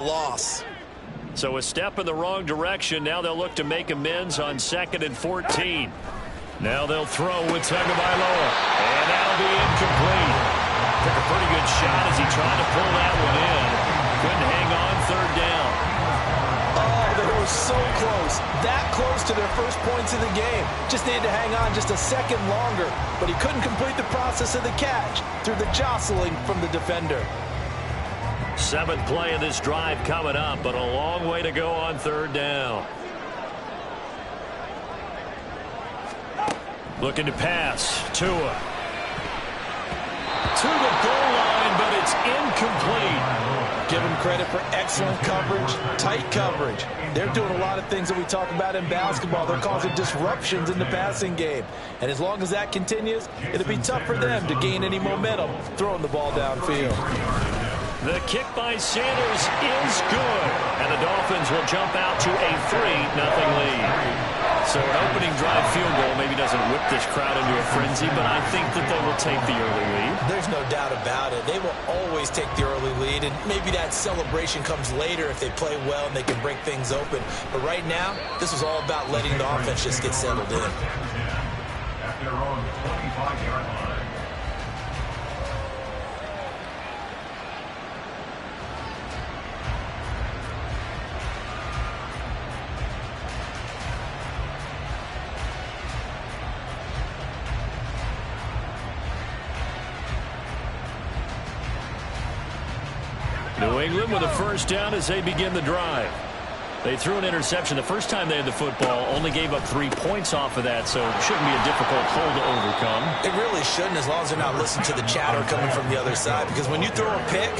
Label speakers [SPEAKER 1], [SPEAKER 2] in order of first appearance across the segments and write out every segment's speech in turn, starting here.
[SPEAKER 1] loss.
[SPEAKER 2] So a step in the wrong direction. Now they'll look to make amends on 2nd and 14. Now they'll throw with Tagovailoa. And that'll be incomplete. Took a pretty good shot as he tried to pull that one in. Couldn't hang on 3rd down.
[SPEAKER 1] Oh, they were so close. That close to their first points of the game. Just needed to hang on just a second longer. But he couldn't complete the process of the catch through the jostling from the defender.
[SPEAKER 2] 7th play of this drive coming up, but a long way to go on 3rd down. Looking to pass. Tua. To the goal line, but it's incomplete.
[SPEAKER 1] Give them credit for excellent coverage, tight coverage. They're doing a lot of things that we talk about in basketball. They're causing disruptions in the passing game. And as long as that continues, it'll be tough for them to gain any momentum throwing the ball downfield.
[SPEAKER 2] The kick by Sanders is good. And the Dolphins will jump out to a 3-0 lead. So an opening drive field goal maybe doesn't whip this crowd into a frenzy, but I think that they will take the early lead.
[SPEAKER 1] There's no doubt about it. They will always take the early lead, and maybe that celebration comes later if they play well and they can break things open. But right now, this is all about letting the offense just get settled in.
[SPEAKER 3] At their own 25-yard line.
[SPEAKER 2] New England with a 1st down as they begin the drive. They threw an interception the first time they had the football, only gave up 3 points off of that, so it shouldn't be a difficult hole to overcome.
[SPEAKER 1] It really shouldn't, as long as they're not listening to the chatter coming from the other side, because when you throw a pick,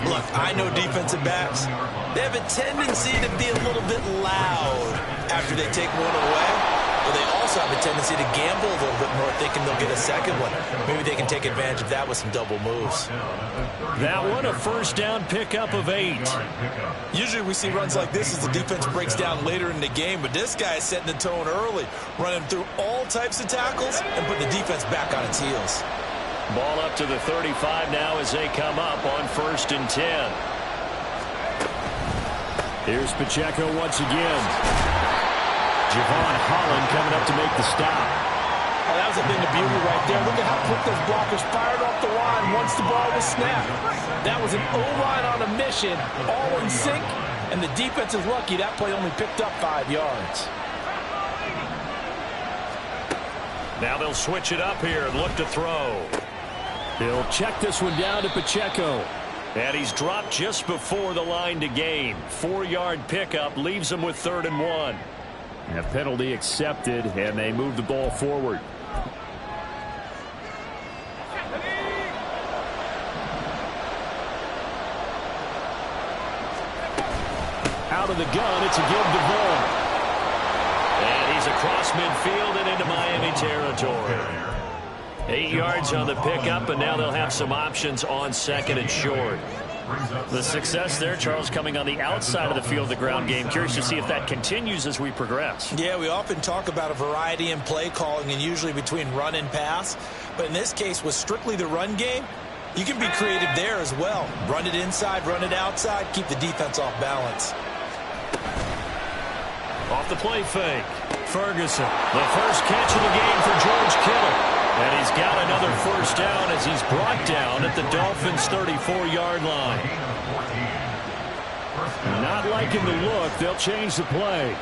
[SPEAKER 1] look, I know defensive backs, they have a tendency to be a little bit loud after they take one away. But they also have a tendency to gamble a little bit more, thinking they'll get a second one. Maybe they can take advantage of that with some double moves.
[SPEAKER 2] That one, a 1st down pickup of 8.
[SPEAKER 1] Usually we see runs like this as the defense breaks down later in the game, but this guy is setting the tone early, running through all types of tackles and putting the defense back on its heels.
[SPEAKER 2] Ball up to the 35 now as they come up on 1st and 10. Here's Pacheco once again. Javon Holland coming up to make the stop.
[SPEAKER 1] Oh, that was a thing of beauty right there. Look at how quick those blockers fired off the line once the ball was snapped. That was an O-line on a mission, all in sync, and the defense is lucky that play only picked up 5 yards.
[SPEAKER 2] Now they'll switch it up here and look to throw. He'll check this one down to Pacheco. And he's dropped just before the line to gain. 4-yard pickup leaves him with 3rd and 1. A penalty accepted, and they move the ball forward. Out of the gun, it's a give to Vaughn. And he's across midfield and into Miami territory. 8 yards on the pickup, and now they'll have some options on 2nd and short. The success there, Charles, coming on the outside of the field, the ground game. Curious to see if that continues as we progress.
[SPEAKER 1] Yeah, we often talk about a variety in play calling and usually between run and pass. But in this case, with strictly the run game, you can be creative there as well. Run it inside, run it outside, keep the defense off balance.
[SPEAKER 2] Off the play fake. Ferguson, the first catch of the game for George Kittle. And he's got another 1st down as he's brought down at the Dolphins' 34-yard line. Not liking the look. They'll change the play.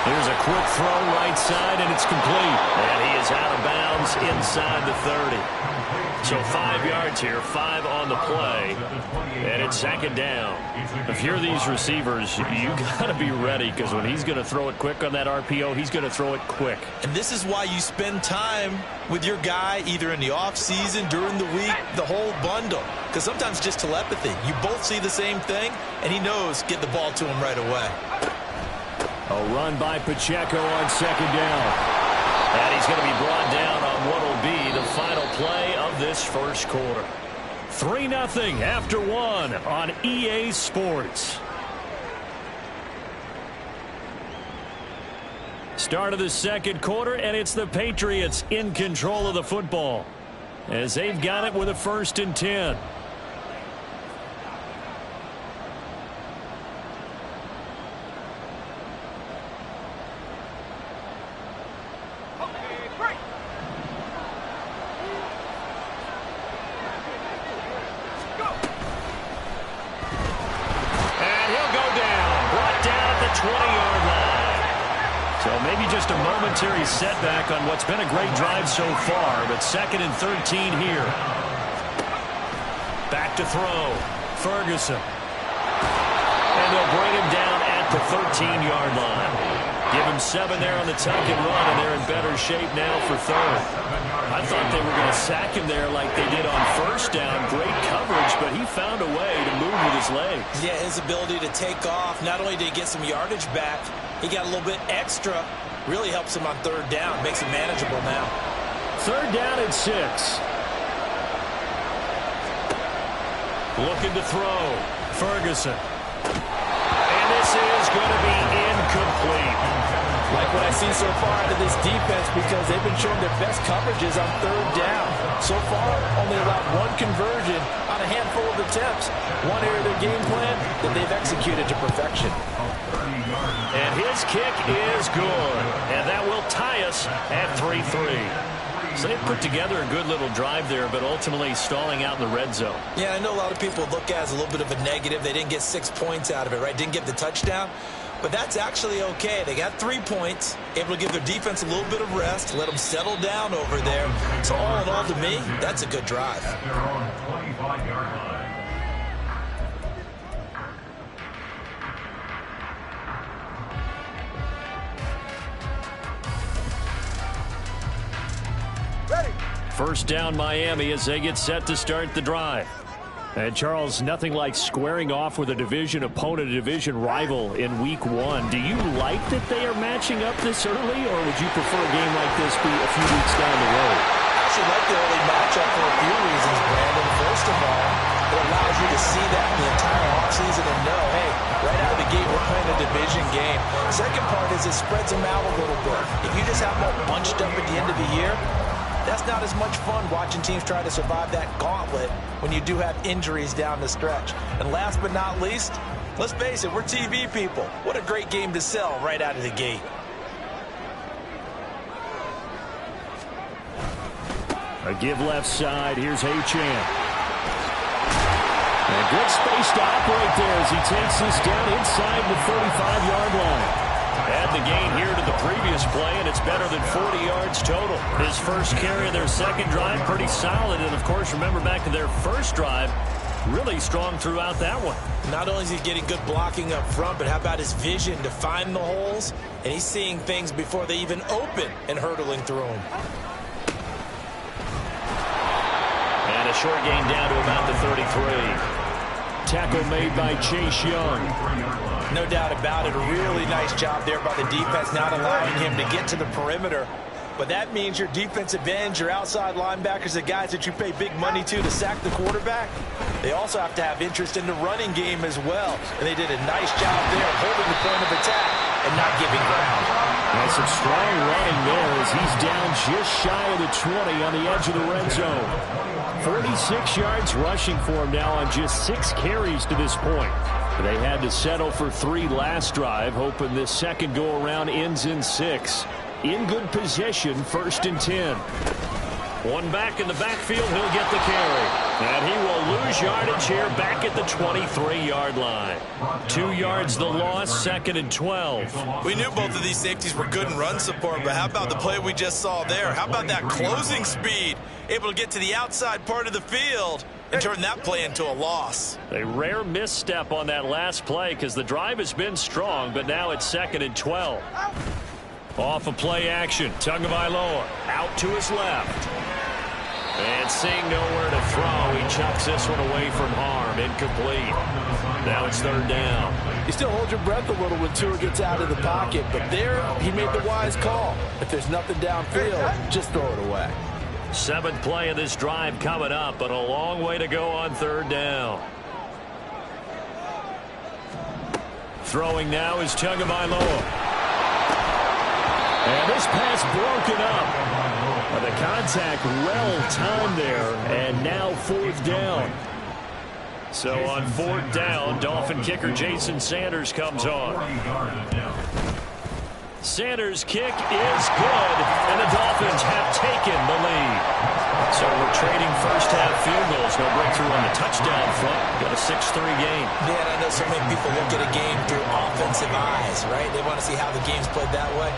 [SPEAKER 2] Here's a quick throw right side, and it's complete. And he is out of bounds inside the 30. So 5 yards here, 5 on the play, and it's 2nd down. If you're these receivers, you got to be ready, because when he's going to throw it quick on that RPO, he's going to throw it quick.
[SPEAKER 1] And this is why you spend time with your guy either in the offseason, during the week, the whole bundle. Because sometimes just telepathy. You both see the same thing, and he knows get the ball to him right away.
[SPEAKER 2] A run by Pacheco on 2nd down. And he's going to be brought down on what will be the final play of this 1st quarter. 3-0 after 1 on EA Sports. Start of the 2nd quarter, and it's the Patriots in control of the football. as they've got it with a 1st and 10. Just a momentary setback on what's been a great drive so far, but 2nd and 13 here. Back to throw. Ferguson. And they'll bring him down at the 13-yard line. Give him 7 there on the tuck and run, and they're in better shape now for 3rd. I thought they were going to sack him there like they did on 1st down. Great coverage, but he found a way to move with his legs.
[SPEAKER 1] Yeah, his ability to take off. Not only did he get some yardage back, he got a little bit extra. Really helps him on 3rd down. Makes it manageable now.
[SPEAKER 2] 3rd down and 6. Looking to throw. Ferguson. And this is going to be incomplete.
[SPEAKER 1] Like what I see so far out of this defense, because they've been showing their best coverages on 3rd down. So far, only allowed 1 conversion on a handful of attempts. One area of their game plan that they've executed to perfection.
[SPEAKER 2] And his kick is good. And that will tie us at 3-3. So they put together a good little drive there, but ultimately stalling out in the red zone.
[SPEAKER 1] Yeah, I know a lot of people look at it as a little bit of a negative. They didn't get 6 points out of it, right? Didn't get the touchdown. But that's actually okay. They got 3 points, able to give their defense a little bit of rest, let them settle down over there. So all in all, to me, that's a good drive.
[SPEAKER 3] At their own 25-yard line.
[SPEAKER 2] First down Miami as they get set to start the drive. And Charles, nothing like squaring off with a division opponent, a division rival in week 1. Do you like that they are matching up this early, or would you prefer a game like this be a few weeks down the road?
[SPEAKER 1] I actually like the early matchup for a few reasons, Brandon. First of all, it allows you to see that in the entire offseason and know, hey, right out of the gate, we're playing a division game. Second part is it spreads them out a little bit. If you just have them all bunched up at the end of the year, that's not as much fun watching teams try to survive that gauntlet when you do have injuries down the stretch. And last but not least, let's face it, we're TV people. What a great game to sell right out of the gate.
[SPEAKER 2] A give left side. Here's Achane. A good space to operate there as he takes this down inside the 35-yard line. Add the gain here to the previous play, and it's better than 40 yards total. His first carry of their second drive, pretty solid. And, of course, remember back to their first drive, really strong throughout that one.
[SPEAKER 1] Not only is he getting good blocking up front, but how about his vision to find the holes? And he's seeing things before they even open and hurdling through them.
[SPEAKER 2] And a short gain down to about the 33. Tackle made by Chase Young.
[SPEAKER 1] No doubt about it. A really nice job there by the defense, not allowing him to get to the perimeter. But that means your defensive ends, your outside linebackers, the guys that you pay big money to sack the quarterback, they also have to have interest in the running game as well. And they did a nice job there holding the point of attack and not giving ground.
[SPEAKER 2] And some strong running there as he's down just shy of the 20 on the edge of the red zone. 46 yards rushing for him now on just 6 carries to this point. They had to settle for 3 last drive, hoping this second go-around ends in 6. In good position, 1st and 10. One back in the backfield, he'll get the carry. And he will lose yardage here back at the 23-yard line. 2 yards the loss, 2nd and 12.
[SPEAKER 1] We knew both of these safeties were good in run support, but how about the play we just saw there? How about that closing speed? Able to get to the outside part of the field and turn that play into a loss.
[SPEAKER 2] A rare misstep on that last play because the drive has been strong, but now it's 2nd and 12. Off of play action, Tagovailoa out to his left. And seeing nowhere to throw, he chucks this one away from harm. Incomplete. Now it's 3rd down.
[SPEAKER 1] You still hold your breath a little when Tua gets out of the pocket, but there he made the wise call. If there's nothing downfield, just throw it away.
[SPEAKER 2] 7th play of this drive coming up, but a long way to go on 3rd down. Throwing now is Tagovailoa. And this pass broken up. The contact well timed there, and now fourth down. So on fourth down, Dolphin kicker Jason Sanders comes on. Sanders' kick is good, and the Dolphins have taken the lead. So we're trading first-half field goals. No breakthrough on the touchdown front. Got a 6-3 game.
[SPEAKER 1] Yeah, I know so many people look at a game through offensive eyes, right? They want to see how the game's played that way.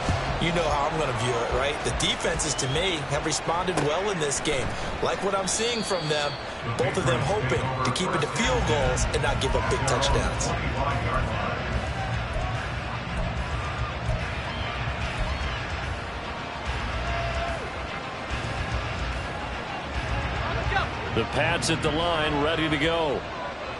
[SPEAKER 1] You know how I'm going to view it, right? The defenses, to me, have responded well in this game. Like what I'm seeing from them, both of them hoping to keep it to field goals and not give up big touchdowns.
[SPEAKER 2] The Pats at the line, ready to go.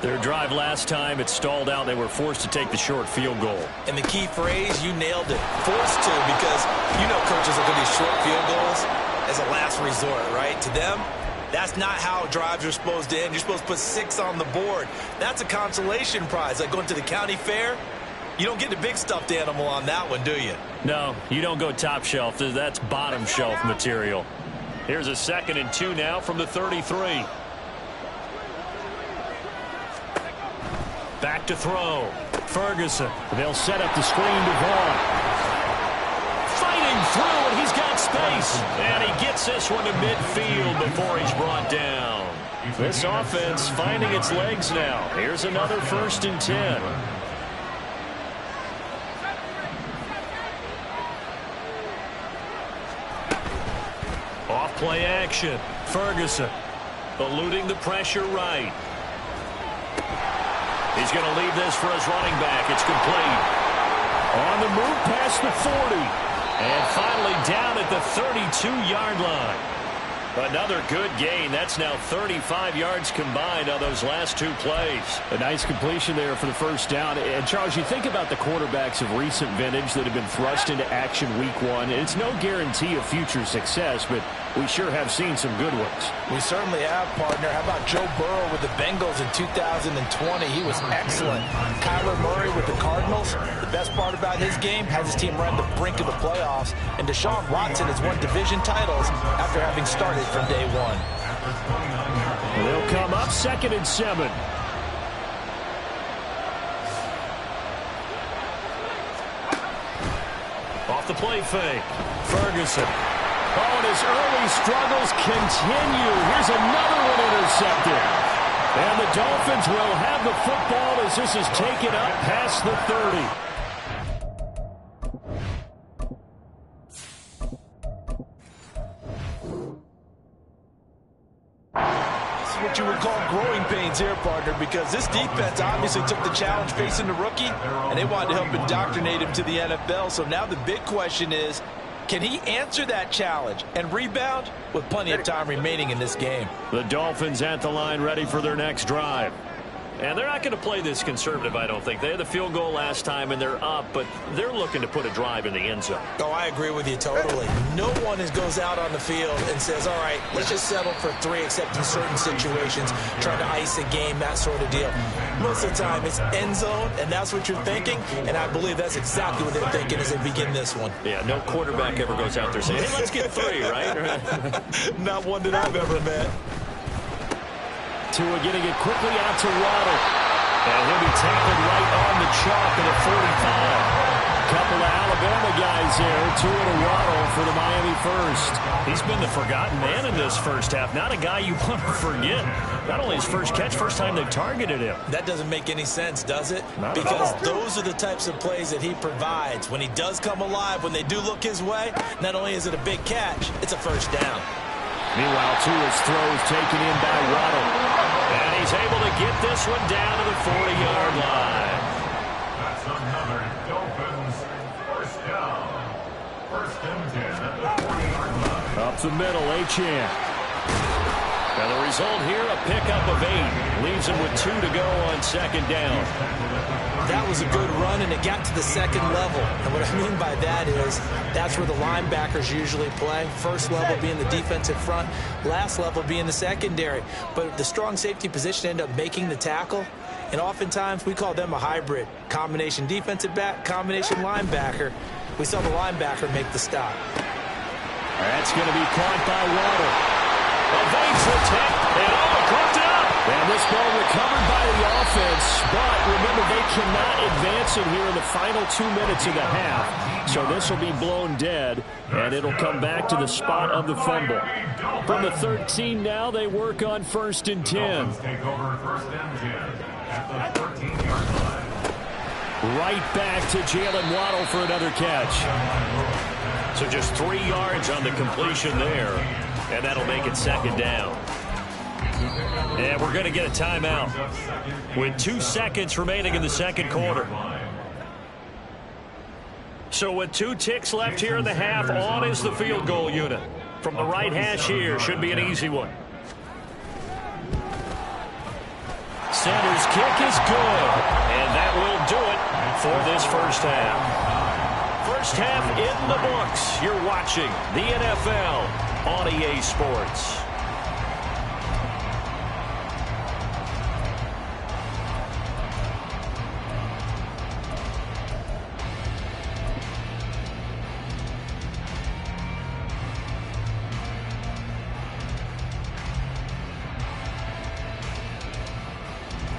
[SPEAKER 2] Their drive last time, it stalled out. They were forced to take the short field goal.
[SPEAKER 1] And the key phrase, you nailed it. Forced to, because you know coaches look at these short field goals as a last resort, right? To them, that's not how drives are supposed to end. You're supposed to put 6 on the board. That's a consolation prize. Like going to the county fair, you don't get the big stuffed animal on that one, do you?
[SPEAKER 2] No, you don't go top shelf. That's bottom shelf material. Here's a 2nd and 2 now from the 33. Back to throw. Ferguson. They'll set up the screen to Vaughn. Fighting through, and he's got space. And he gets this one to midfield before he's brought down. This offense finding its legs now. Here's another 1st and 10. Off-play action. Ferguson eluding the pressure right. He's going to leave this for his running back. It's complete. On the move past the 40. And finally down at the 32-yard line. Another good gain. That's now 35 yards combined on those last 2 plays.
[SPEAKER 4] A nice completion there for the first down. And, Charles, you think about the quarterbacks of recent vintage that have been thrust into action week 1. It's no guarantee of future success, but we sure have seen some good ones.
[SPEAKER 1] We certainly have, partner. How about Joe Burrow with the Bengals in 2020? He was excellent. Kyler Murray with the Cardinals. The best part about his game, has his team run the brink of the playoffs. And Deshaun Watson has won division titles after having started from day 1.
[SPEAKER 4] They'll come up 2nd and 7.
[SPEAKER 2] Off the play fake. Ferguson. Oh, and his early struggles continue. Here's another one intercepted. And the Dolphins will have the football as this is taken up past the 30.
[SPEAKER 1] What you would call growing pains here, partner, because this defense obviously took the challenge facing the rookie, and they wanted to help indoctrinate him to the NFL. So now the big question is, can he answer that challenge and rebound with plenty of time remaining in this game?
[SPEAKER 2] The Dolphins at the line ready for their next drive. And they're not going to play this conservative, I don't think. They had the field goal last time, and they're up, but they're looking to put a drive in the end zone.
[SPEAKER 1] Oh, I agree with you totally. No one goes out on the field and says, all right, let's just settle for 3, except in certain situations, trying to ice a game, that sort of deal. Most of the time, it's end zone, and that's what you're thinking, and I believe that's exactly what they're thinking as they begin this one.
[SPEAKER 2] Yeah, no quarterback ever goes out there saying, hey, let's get 3, right?
[SPEAKER 1] Not one that I've ever met.
[SPEAKER 4] Tua getting it quickly out to Waddle.
[SPEAKER 2] And he'll be tackled right on the chalk at the 45.
[SPEAKER 4] Couple of Alabama guys there. Tua to Waddle for the Miami first.
[SPEAKER 2] He's been the forgotten man in this first half. Not a guy you want to forget. Not only his first catch, first time they've targeted him.
[SPEAKER 1] That doesn't make any sense, does it?
[SPEAKER 2] Not
[SPEAKER 1] because those are the types of plays that he provides. When he does come alive, when they do look his way, not only is it a big catch, it's a first down.
[SPEAKER 4] Meanwhile, Tua's throws taken in by Waddle.
[SPEAKER 2] And he's able to get this one down to the 40-yard line.
[SPEAKER 3] That's another Dolphins first down. 1st and 10 at the 40-yard line.
[SPEAKER 4] Up the middle, Achane.
[SPEAKER 2] And the result here, a pickup of 8. Leaves him with 2 to go on 2nd down.
[SPEAKER 1] That was a good run, and it got to the 2nd level. And what I mean by that is that's where the linebackers usually play. First level being the defensive front, last level being the secondary. But the strong safety position ended up making the tackle. And oftentimes we call them a hybrid. Combination defensive back, combination linebacker. We saw the linebacker make the stop.
[SPEAKER 4] That's going to be caught by Waddle. Evades the tip, and coughed it up. And this ball recovered by the offense, but remember, they cannot advance it here in the final 2 minutes of the half. So this will be blown dead, and it'll come back to the spot of the fumble. From the 13 now, they work on 1st and 10.
[SPEAKER 3] Take over 1st and 10 at the 13-yard line.
[SPEAKER 4] Right back to Jalen Waddle for another catch.
[SPEAKER 2] So just 3 yards on the completion there, and that'll make it 2nd down. And we're going to get a timeout with 2 seconds remaining in the 2nd quarter. So with 2 ticks left here in the half, on is the field goal unit. From the right hash here, should be an easy one. Center's kick is good, and that will do it for this first half. First half in the books. You're watching the NFL on EA Sports.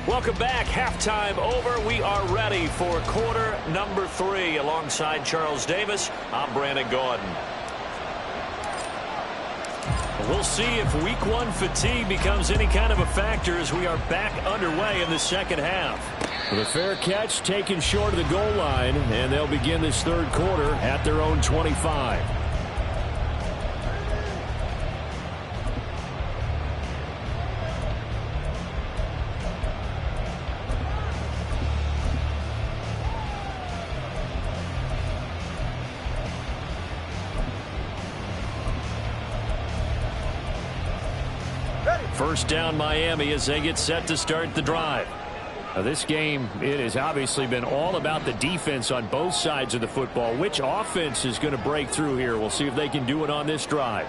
[SPEAKER 2] Welcome back. Halftime over. We are ready for quarter number 3. Alongside Charles Davis, I'm Brandon Gordon. We'll see if week 1 fatigue becomes any kind of a factor as we are back underway in the 2nd half.
[SPEAKER 4] With a fair catch taken short of the goal line, and they'll begin this 3rd quarter at their own 25. First down Miami as they get set to start the drive. Now this game, it has obviously been all about the defense on both sides of the football. Which offense is going to break through here? We'll see if they can do it on this drive.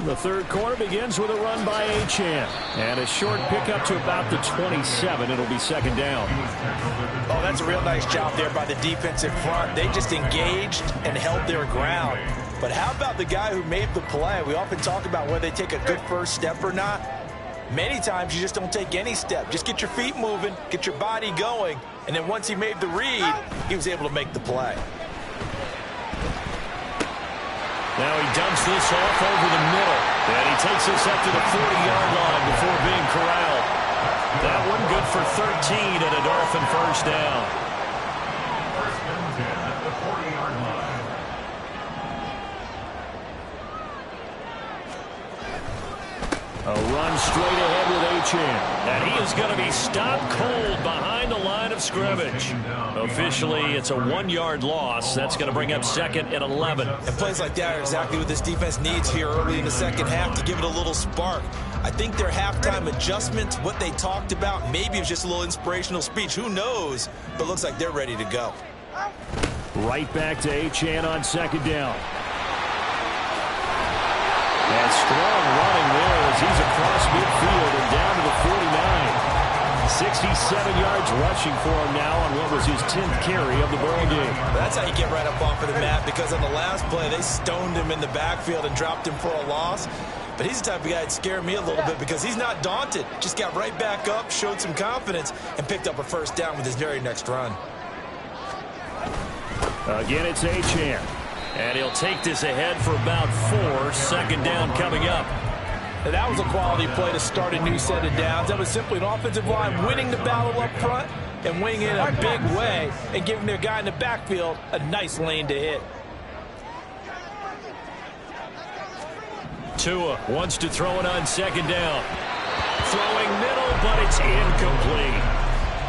[SPEAKER 4] The 3rd quarter begins with a run by Achane. And a short pickup to about the 27. It'll be 2nd down.
[SPEAKER 1] Oh, that's a real nice job there by the defensive front. They just engaged and held their ground. But how about the guy who made the play? We often talk about whether they take a good first step or not. Many times you just don't take any step. Just get your feet moving, get your body going, and then once he made the read, he was able to make the play.
[SPEAKER 2] Now he dumps this off over the middle, and he takes this up to the 40-yard line before being corralled. That one good for 13 and a Dolphin first down.
[SPEAKER 3] 1st and 10 at the 40-yard line.
[SPEAKER 4] A run straight ahead with Achane.
[SPEAKER 2] And he is going to be stopped cold behind the line of scrimmage. Officially, it's a 1-yard loss. That's going to bring up 2nd and 11.
[SPEAKER 1] And plays like that are exactly what this defense needs here early in the 2nd half to give it a little spark. I think their halftime adjustments, what they talked about, maybe it was just a little inspirational speech. Who knows? But it looks like they're ready to go.
[SPEAKER 4] Right back to Achane on 2nd down. And strong running there as he's across midfield and down to the 49. 67 yards rushing for him now on what was his 10th carry of the ball game.
[SPEAKER 1] That's how you get right up off of the mat, because on the last play, they stoned him in the backfield and dropped him for a loss. But he's the type of guy that scared me a little bit because he's not daunted. Just got right back up, showed some confidence, and picked up a first down with his very next run.
[SPEAKER 4] Again, it's Achane.
[SPEAKER 2] And he'll take this ahead for about 4. 2nd down coming up.
[SPEAKER 1] And that was a quality play to start a new set of downs. That was simply an offensive line winning the battle up front and winning it in a big way and giving their guy in the backfield a nice lane to hit.
[SPEAKER 2] Tua wants to throw it on 2nd down. Throwing middle, but it's incomplete.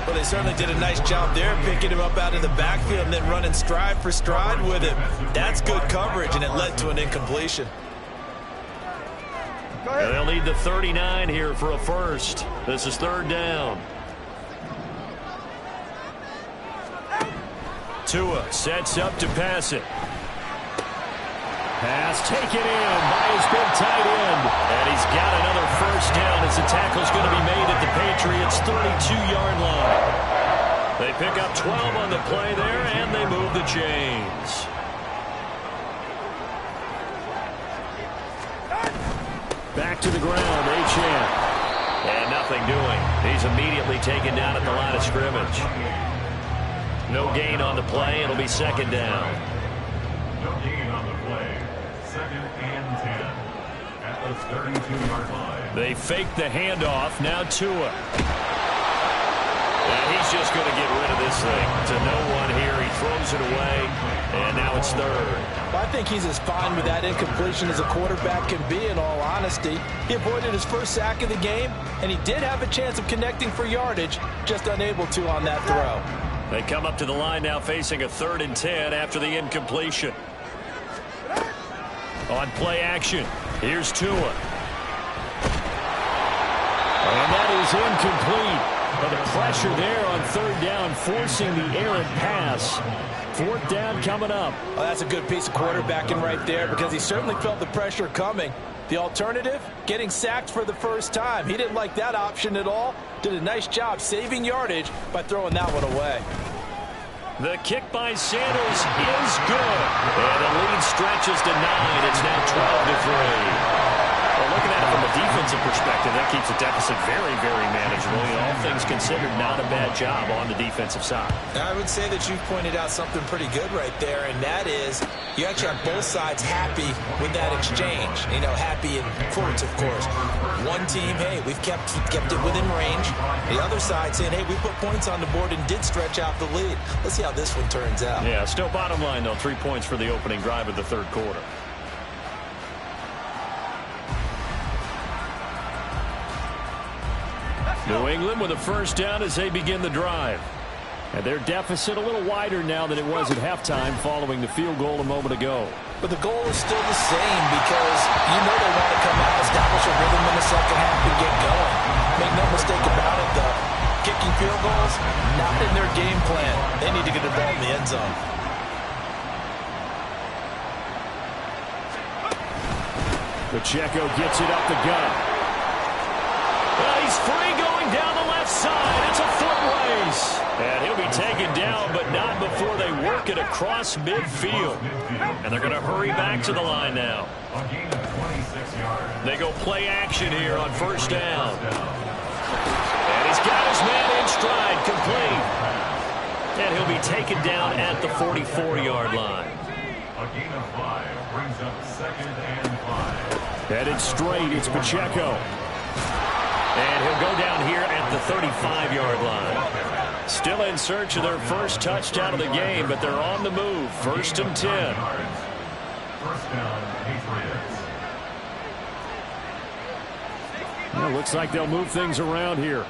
[SPEAKER 1] Well, they certainly did a nice job there, picking him up out of the backfield and then running stride for stride with him. That's good coverage, and it led to an incompletion.
[SPEAKER 2] And they'll need the 39 here for a first. This is 3rd down. Tua sets up to pass it.
[SPEAKER 4] Pass taken in by his big tight end.
[SPEAKER 2] And he's got another first down as the tackle's going to be made at the Patriots' 32-yard line. They pick up 12 on the play there, and they move the chains.
[SPEAKER 4] to the ground. Achane.
[SPEAKER 2] And nothing doing. He's immediately taken down at the line of scrimmage. No gain on the play. It'll be second down.
[SPEAKER 3] No gain on the play. 2nd and 10 at the 32-yard line.
[SPEAKER 2] They fake the handoff. Now Tua. And he's just going to get rid of this thing to no one here. He throws it away, and now it's third.
[SPEAKER 1] Well, I think he's as fine with that incompletion as a quarterback can be, in all honesty. He avoided his first sack of the game, and he did have a chance of connecting for yardage, just unable to on that throw.
[SPEAKER 2] They come up to the line now facing a 3rd and 10 after the incompletion. On play action, here's Tua.
[SPEAKER 4] And that is incomplete. But the pressure there on 3rd down, forcing the errant pass. 4th down coming up.
[SPEAKER 1] Well, that's a good piece of quarterbacking right there, because he certainly felt the pressure coming. The alternative, getting sacked for the first time. He didn't like that option at all. Did a nice job saving yardage by throwing that one away.
[SPEAKER 2] The kick by Sanders is good. And the lead stretches to 9. It's now 12-3. Well, looking at it from a defensive perspective, that keeps the deficit very, very manageable. All things considered, not a bad job on the defensive side.
[SPEAKER 1] I would say that you've pointed out something pretty good right there, and that is you actually have both sides happy with that exchange. You know, happy in quotes, of course. One team, hey, we've kept it within range. The other side saying, hey, we put points on the board and did stretch out the lead. Let's see how this one turns out.
[SPEAKER 2] Yeah, still bottom line, though, 3 points for the opening drive of the 3rd quarter.
[SPEAKER 4] New England with a first down as they begin the drive. And their deficit a little wider now than it was at halftime following the field goal a moment ago.
[SPEAKER 1] But the goal is still the same, because you know they want to come out, establish a rhythm in the second half, and get going. Make no mistake about it, though. Kicking field goals, not in their game plan. They need to get the ball in the end zone.
[SPEAKER 4] Pacheco gets it up the gut.
[SPEAKER 2] Well, he's free going down the left side. It's a foot race. And he'll be taken down, but not before they work it across midfield. And they're going to hurry back to the line now. They go play action here on 1st down. And he's got his man in stride, complete. And he'll be taken down at the 44-yard line.
[SPEAKER 3] A gain of 5 brings up 2nd and 5.
[SPEAKER 4] Headed straight, it's Pacheco.
[SPEAKER 2] And he'll go down here at the 35-yard line. Still in search of their first touchdown of the game, but they're on the move. 1st and 10.
[SPEAKER 3] 1st down, Patriots.
[SPEAKER 4] Well, looks like they'll move things around here.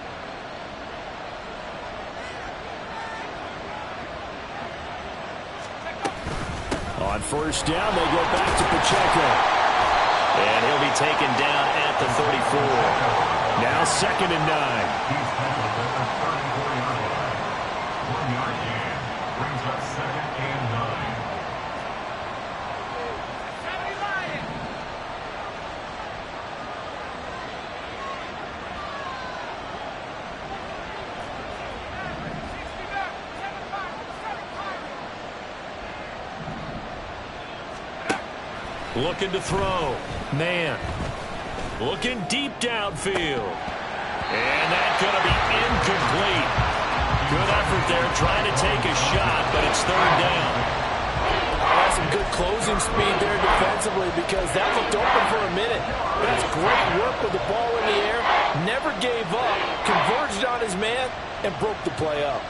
[SPEAKER 4] On 1st down, they go back to Pacheco.
[SPEAKER 2] And he'll be taken down at the 34.
[SPEAKER 4] Now 2nd and 9.
[SPEAKER 3] He's tackled at the 34-yard line. 1-yard gain brings up 2nd and 9.
[SPEAKER 2] Looking to throw. Man. Looking deep downfield. And that's going to be incomplete. Good effort there trying to take a shot, but it's 3rd down.
[SPEAKER 1] That's some good closing speed there defensively, because that looked open for a minute. That's great work with the ball in the air. Never gave up. Converged on his man and broke the play up.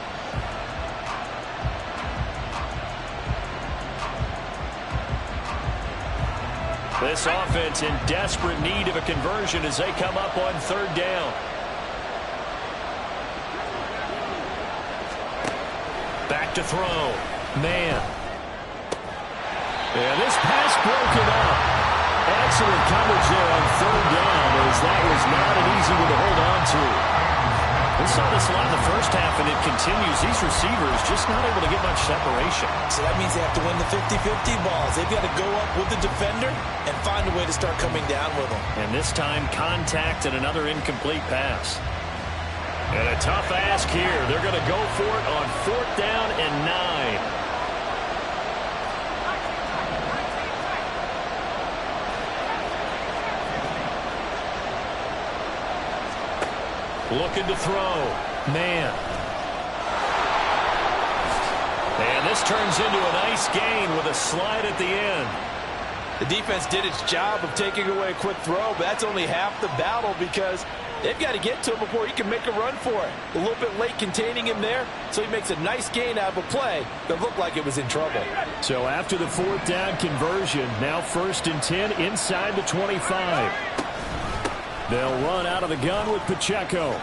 [SPEAKER 2] This offense in desperate need of a conversion as they come up on 3rd down. Back to throw. Man.
[SPEAKER 4] And this pass broken up. Excellent coverage there on 3rd down, as that was not an easy one to hold on to. We saw this a lot in the first half, and it continues. These receivers just not able to get much separation.
[SPEAKER 1] So that means they have to win the 50-50 balls. They've got to go up with the defender and find a way to start coming down with them.
[SPEAKER 2] And this time, contact and another incomplete pass. And a tough ask here. They're going to go for it on 4th down and 9. Looking to throw. Man. And this turns into a nice gain with a slide at the end.
[SPEAKER 1] The defense did its job of taking away a quick throw, but that's only half the battle because they've got to get to him before he can make a run for it. A little bit late containing him there, so he makes a nice gain out of a play that looked like it was in trouble.
[SPEAKER 4] So after the 4th down conversion, now 1st and 10 inside the 25. They'll run out of the gun with Pacheco.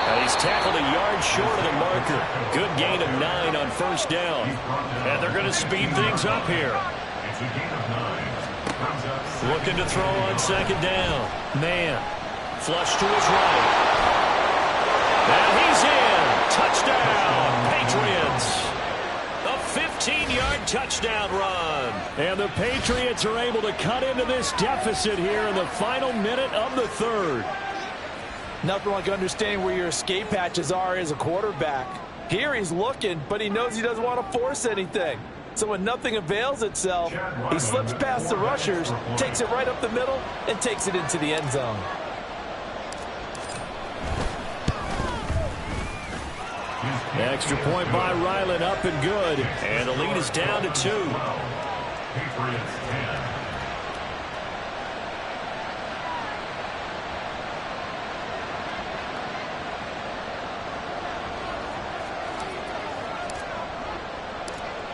[SPEAKER 2] And he's tackled a yard short of the marker. Good gain of 9 on 1st down. And they're going to speed things up here.
[SPEAKER 3] It's a gain of 9.
[SPEAKER 2] Looking to throw on 2nd down. Man. Flush to his right. And he's in. Touchdown, Patriots. A 15-yard touchdown run.
[SPEAKER 4] And the Patriots are able to cut into this deficit here in the final minute of the 3rd.
[SPEAKER 1] Nothing like understanding where your escape hatches are as a quarterback. Here he's looking, but he knows he doesn't want to force anything. So when nothing avails itself, he slips past the rushers, takes it right up the middle, and takes it into the end zone.
[SPEAKER 4] Extra point by Ryland, up and good.
[SPEAKER 2] And the lead is down to 2.
[SPEAKER 3] Patriots 10.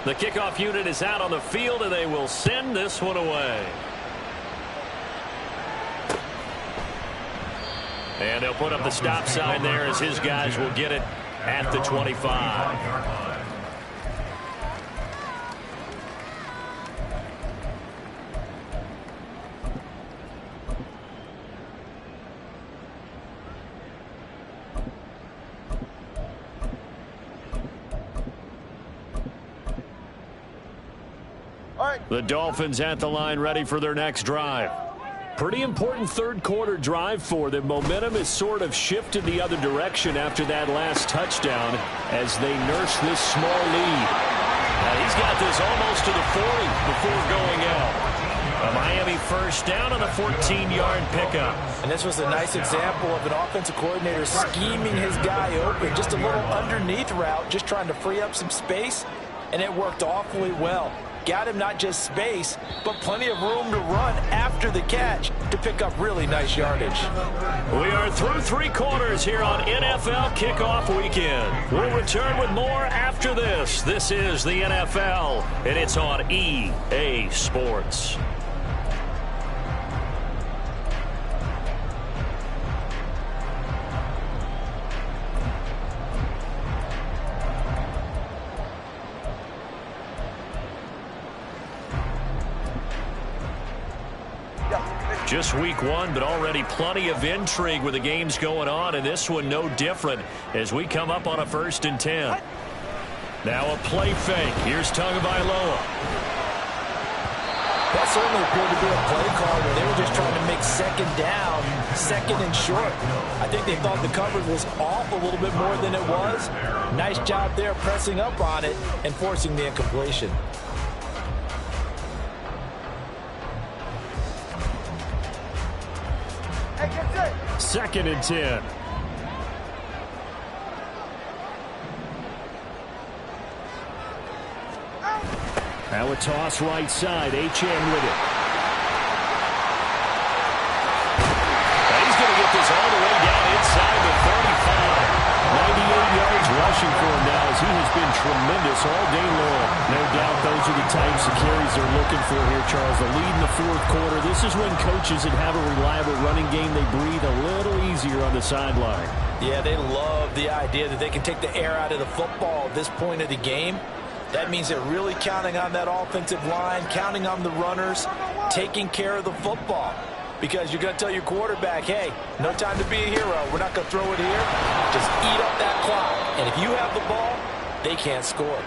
[SPEAKER 2] The kickoff unit is out on the field, and they will send this one away. And they'll put up the stop sign there as his guys will get it at the 25.
[SPEAKER 4] The Dolphins at the line, ready for their next drive. Pretty important 3rd quarter drive for them. Momentum has sort of shifted the other direction after that last touchdown as they nurse this small lead.
[SPEAKER 2] And he's got this almost to the 40 before going out. A Miami 1st down on the 14-yard pickup.
[SPEAKER 1] And this was a nice example of an offensive coordinator scheming his guy open. Just a little underneath route, just trying to free up some space, and it worked awfully well. Got him not just space, but plenty of room to run after the catch to pick up really nice yardage.
[SPEAKER 2] We are through 3 quarters here on NFL Kickoff Weekend. We'll return with more after this. This is the NFL, and it's on EA Sports. Just week 1, but already plenty of intrigue with the games going on, and this one no different as we come up on a 1st and 10. Now a play fake. Here's Tagovailoa.
[SPEAKER 1] That certainly appeared to be a play call where they were just trying to make 2nd down, 2nd and short. I think they thought the coverage was off a little bit more than it was. Nice job there pressing up on it and forcing the incompletion.
[SPEAKER 4] 2nd and 10. Now a toss right side. H.M. with it.
[SPEAKER 2] He's going to get this all the way down inside the 35.
[SPEAKER 4] 98 yards rushing for him now as he has been tremendous all day long. No doubt those are the types of carries they're looking for here, Charles. The lead in the 4th quarter. This is when coaches that have a reliable running game, they breathe a little easier on the sideline.
[SPEAKER 1] Yeah, they love the idea that they can take the air out of the football at this point of the game. That means they're really counting on that offensive line, counting on the runners, taking care of the football. Because you're going to tell your quarterback, hey, no time to be a hero. We're not going to throw it here. Just eat up that clock. And if you have the ball, they can't score.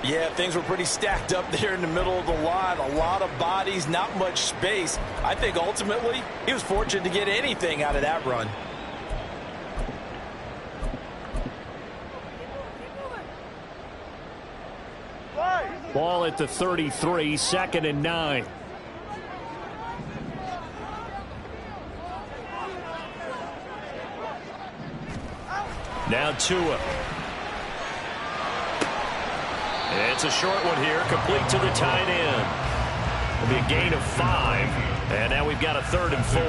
[SPEAKER 1] Yeah, things were pretty stacked up there in the middle of the line. A lot of bodies, not much space. I think ultimately he was fortunate to get anything out of that run.
[SPEAKER 4] Ball at the 33, 2nd and 9.
[SPEAKER 2] Now Tua. It's a short one here, complete to the tight end. It'll be a gain of 5, and now we've got a 3rd and 4.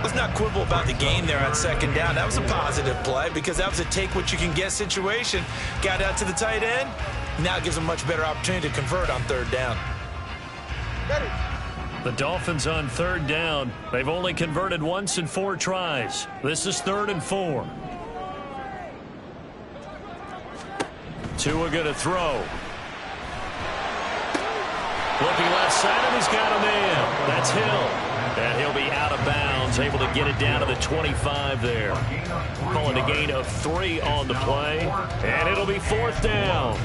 [SPEAKER 1] Let's not quibble about the gain there on 2nd down. That was a positive play because that was a take-what-you-can-get situation. Got out to the tight end. Now it gives them a much better opportunity to convert on 3rd down.
[SPEAKER 2] The Dolphins on 3rd down. They've only converted once in 4 tries. This is 3rd and 4. Tua going to throw. Looking left side, and he's got a man. That's Hill. And he'll be out of bounds, able to get it down to the 25 there. Calling a gain of 3 on the play, and it'll be 4th down.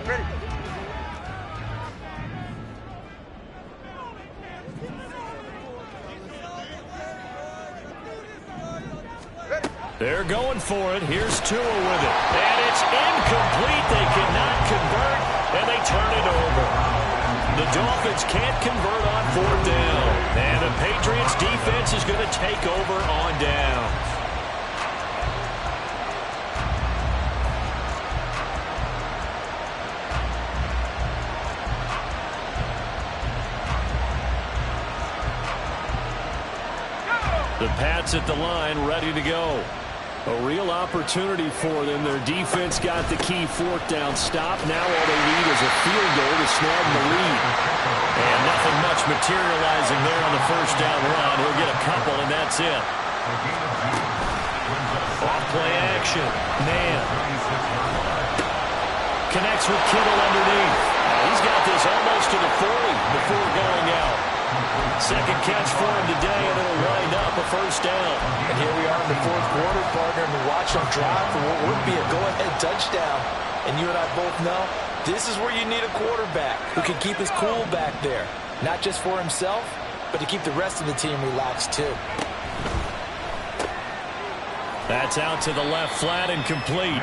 [SPEAKER 5] Ready.
[SPEAKER 2] They're going for it. Here's Tua with it. And it's incomplete. They cannot convert, and they turn it over. The Dolphins can't convert on 4th down. And the Patriots defense is going to take over on down. The Pats at the line, ready to go. A real opportunity for them. Their defense got the key 4th down stop. Now all they need is a field goal to snag the lead. And nothing much materializing there on the 1st down run. He'll get a couple, and that's it. Off-play action. Man. Connects with Kittle underneath. He's got this almost to the 40 before going out. 2nd catch for him today, and it'll wind up a 1st down.
[SPEAKER 1] And here we are in the 4th quarter, partner, and we watch them drive for what would be a go-ahead touchdown. And you and I both know this is where you need a quarterback who can keep his cool back there. Not just for himself, but to keep the rest of the team relaxed too.
[SPEAKER 2] That's out to the left flat and complete.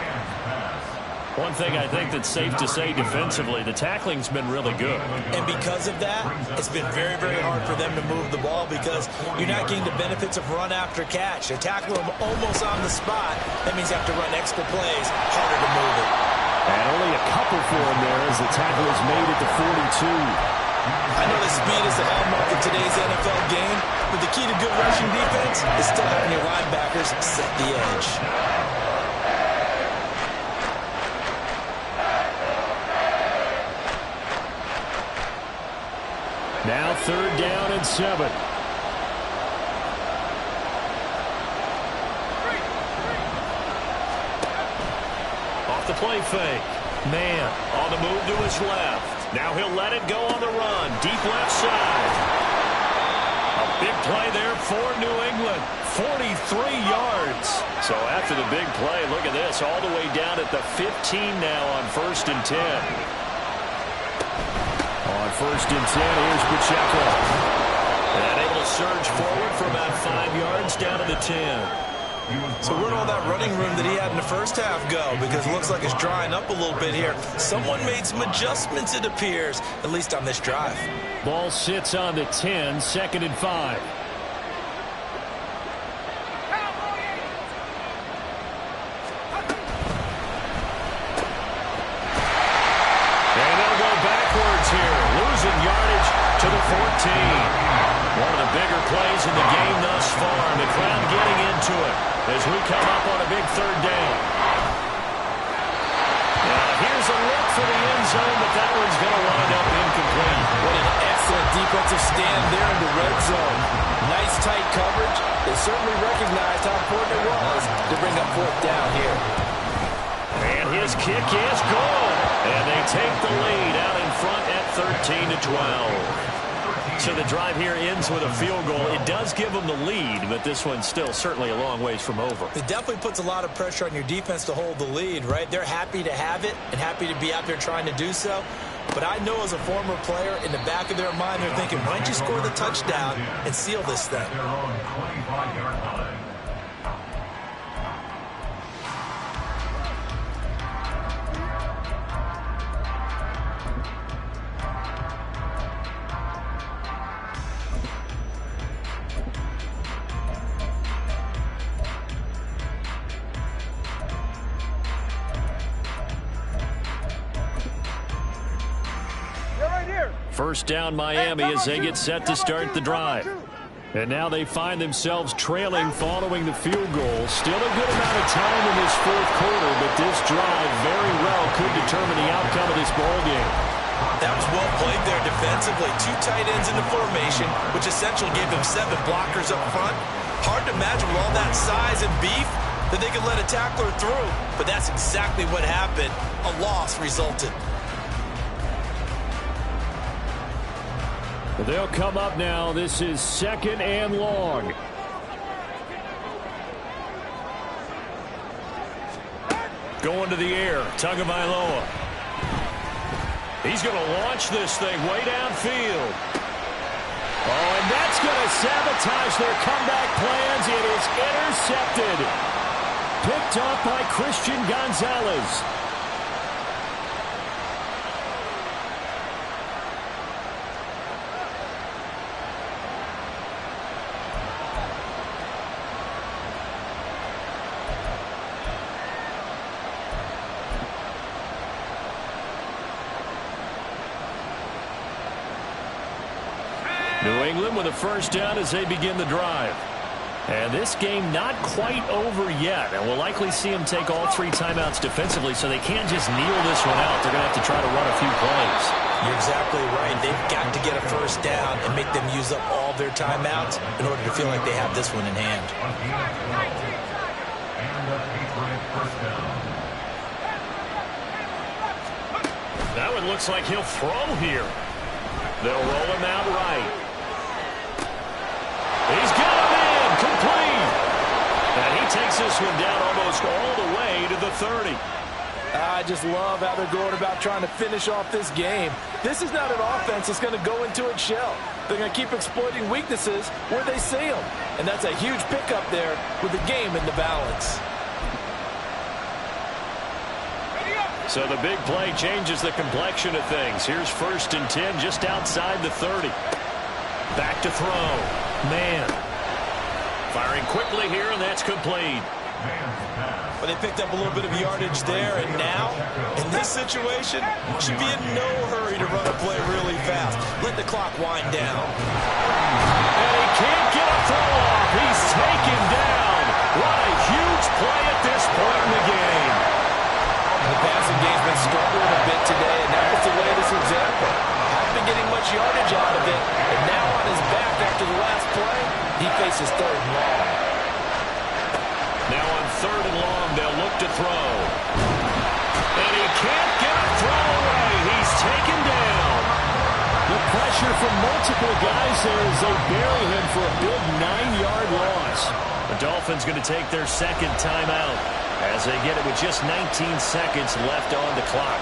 [SPEAKER 2] One thing I think that's safe to say defensively, the tackling's been really good.
[SPEAKER 1] And because of that, it's been very, very hard for them to move the ball because you're not getting the benefits of run after catch. They're tackling them almost on the spot. That means you have to run extra plays, harder to move it.
[SPEAKER 4] And only a couple for him there as the tackle is made at the 42.
[SPEAKER 1] I know that speed is the hallmark of today's NFL game, but the key to good rushing defense is still having your linebackers set the edge.
[SPEAKER 4] Now 3rd down and 7.
[SPEAKER 2] Off the play fake. Man on the move to his left. Now he'll let it go on the run. Deep left side. A big play there for New England. 43 yards. So after the big play, look at this. All the way down at the 15 now on 1st and 10.
[SPEAKER 4] On 1st and 10, here's Pacheco.
[SPEAKER 2] And able to surge forward for about 5 yards down to the 10.
[SPEAKER 1] So where'd all that running room that he had in the first half go? Because it looks like it's drying up a little bit here. Someone made some adjustments, it appears, at least on this drive.
[SPEAKER 4] Ball sits on the 10, 2nd and 5.
[SPEAKER 2] Here, losing yardage to the 14. One of the bigger plays in the game thus far. The crowd getting into it as we come up on a big 3rd down. Now here's a look for the end zone, but that one's going to wind up incomplete.
[SPEAKER 1] What an excellent defensive stand there in the red zone. Nice tight coverage. They certainly recognized how important it was to bring up 4th down here.
[SPEAKER 2] And his kick is good. And they take the lead out in front at 13-12. So the drive here ends with a field goal. It does give them the lead, but this one's still certainly a long ways from over.
[SPEAKER 1] It definitely puts a lot of pressure on your defense to hold the lead, right? They're happy to have it and happy to be out there trying to do so. But I know as a former player, in the back of their mind, they're thinking, why don't you score the touchdown and seal this thing?
[SPEAKER 2] First down Miami as they get set to start the drive. And now they find themselves trailing following the field goal. Still a good amount of time in this fourth quarter, but this drive very well could determine the outcome of this ball game.
[SPEAKER 1] That was well played there defensively. 2 tight ends in the formation, which essentially gave them 7 blockers up front. Hard to imagine with all that size and beef that they could let a tackler through. But that's exactly what happened. A loss resulted.
[SPEAKER 4] They'll come up now. This is 2nd and long.
[SPEAKER 2] Going to the air, Tagovailoa. He's going to launch this thing way downfield. Oh, and that's going to sabotage their comeback plans. It is intercepted. Picked up by Christian Gonzalez. New England with a first down as they begin the drive. And this game not quite over yet. And we'll likely see them take all 3 timeouts defensively, so they can't just kneel this one out. They're going to have to try to run a few plays.
[SPEAKER 1] You're exactly right. They've got to get a first down and make them use up all their timeouts in order to feel like they have this one in hand.
[SPEAKER 2] That one looks like he'll throw here. They'll roll him out right. He's got him in, complete. And he takes this one down almost all the way to the 30.
[SPEAKER 5] I just love how they're going about trying to finish off this game. This is not an offense that's going to go into its shell. They're going to keep exploiting weaknesses where they see them. And that's a huge pickup there with the game in the balance.
[SPEAKER 2] So the big play changes the complexion of things. Here's 1st and 10 just outside the 30. Back to throw. Man. Firing quickly here, and that's complete.
[SPEAKER 1] But they picked up a little bit of yardage there, and now, in this situation, should be in no hurry to run a play really fast. Let the clock wind down.
[SPEAKER 2] And he can't get a throw off. He's taken down. What a huge play at this point in the game.
[SPEAKER 5] The passing game's been struggling a bit today, and that was the latest example. Hadn't been getting much yardage out of it, and now on his back after the last play, he faces 3rd and long.
[SPEAKER 2] Now on 3rd and long, they'll look to throw. And he can't get a throw away. He's taken down.
[SPEAKER 4] The pressure from multiple guys there as they bury him for a big 9-yard loss.
[SPEAKER 2] The Dolphins going to take their 2nd timeout as they get it with just 19 seconds left on the clock.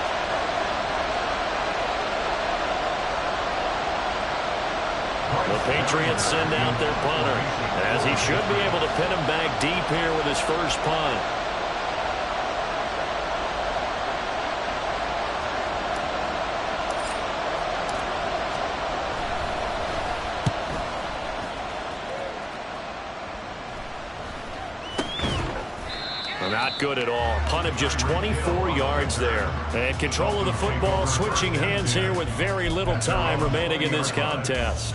[SPEAKER 2] The Patriots send out their punter, as he should be able to pin him back deep here with his first punt. Not good at all. Punt of just 24 yards there. And control of the football switching hands here with very little time remaining in this contest.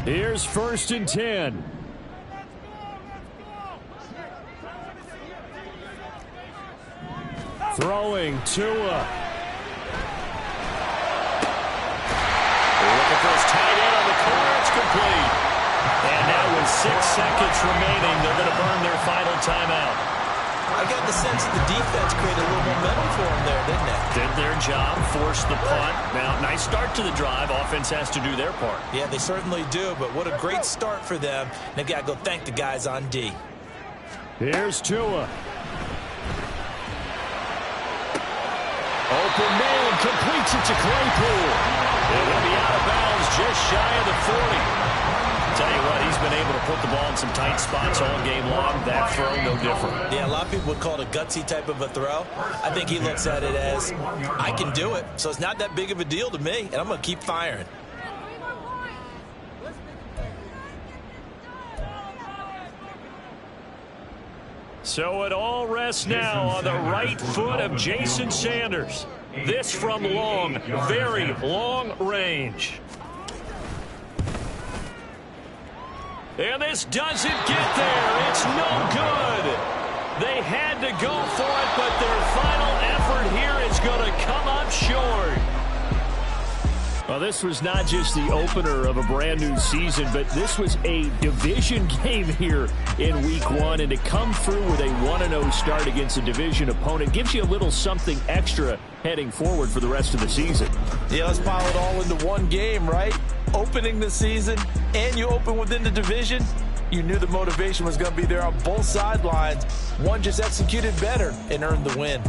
[SPEAKER 4] Here's 1st and 10. Throwing Tua.
[SPEAKER 2] Looking for his tight end on the corner. It's complete. And now with 6 seconds remaining, they're going to burn their final timeout.
[SPEAKER 1] I got the sense that the defense created a little momentum for them there, didn't it?
[SPEAKER 2] Did their job, forced the punt. Now, nice start to the drive. Offense has to do their part.
[SPEAKER 1] Yeah, they certainly do, but what a great start for them. They've got to go thank the guys on D.
[SPEAKER 4] Here's Tua. Open man, completes it to Claypool.
[SPEAKER 2] It will be out of bounds just shy of the 40. Tell you what, he's been able to put the ball in some tight spots all game long. That throw, no different.
[SPEAKER 1] Yeah, a lot of people would call it a gutsy type of a throw. I think he looks at it as, I can do it, so it's not that big of a deal to me, and I'm going to keep firing.
[SPEAKER 2] So it all rests now on the right foot of Jason Sanders. This from long, very long range. And this doesn't get there. It's no good. They had to go for it, but their final effort here is going to come up short.
[SPEAKER 4] Well, this was not just the opener of a brand new season, but this was a division game here in week 1. And to come through with a 1-0 start against a division opponent gives you a little something extra heading forward for the rest of the season.
[SPEAKER 5] Yeah, let's pile it all into one game, right? Opening the season, and you open within the division. You knew the motivation was going to be there on both sidelines. One just executed better and earned the win.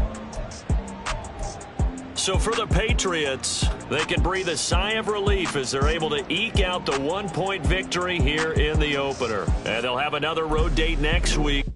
[SPEAKER 2] So for the Patriots, they can breathe a sigh of relief as they're able to eke out the 1-point victory here in the opener. And they'll have another road date next week.